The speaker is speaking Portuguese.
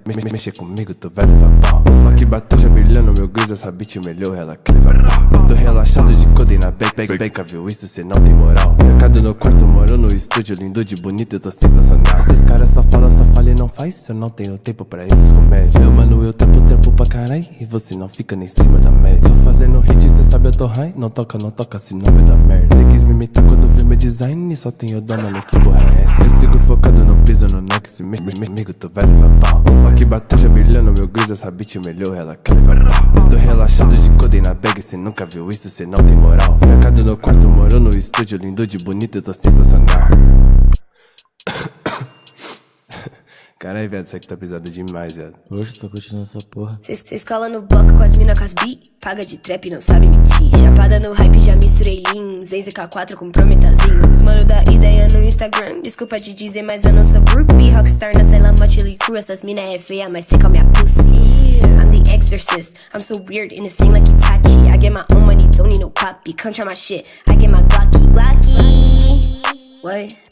Mexer comigo, tu vai levar pau. Só que bateu já brilhando meu gris, essa bitch melhor, ela quer levar pau. Eu tô relaxado de codei na beca, viu isso, cê não tem moral. Trancado no quarto, moro no estúdio, lindo de bonito, eu tô sensacional. Esses caras só falam e não faz, eu não tenho tempo pra esses comédias. Meu mano, eu tempo pra carai, e você não fica nem em cima da média. Tô fazendo hit, cê sabe eu tô high, não toca, senão vai dar merda. Cê quis me imitar quando viu meu design, só tenho dó, mano, que porra é essa? Eu sigo focado, não piso no neck, se amigo, tu vai levar pau. Só que bateu já brilhando meu gris, essa bitch melhor, ela quer levar pau. Eu tô relaxado de codei na bag, cê nunca viu isso, cê não tem moral. Trancado no quarto, moro no estúdio, lindo de bonito, eu tô sensacional. Caralho, velho, isso aqui tá pesado demais, velho. Hoje tô curtindo essa porra. Cês colam no bloco com as mina com as bi, paga de trap, não sabe mentir. Chapada no hype, já misturei lean, Zenz K4 com prometazinho. Os mano da ideia no Instagram, desculpa te dizer, mas eu não sou groupie. Rockstar na cela, mochila e crew, essas mina é feia, mas sei qual minha pussy. I'm the exorcist, I'm so weird in a scene like Itachi. I get my own money, don't need no copy, come try my shit, I get my Glocky. What?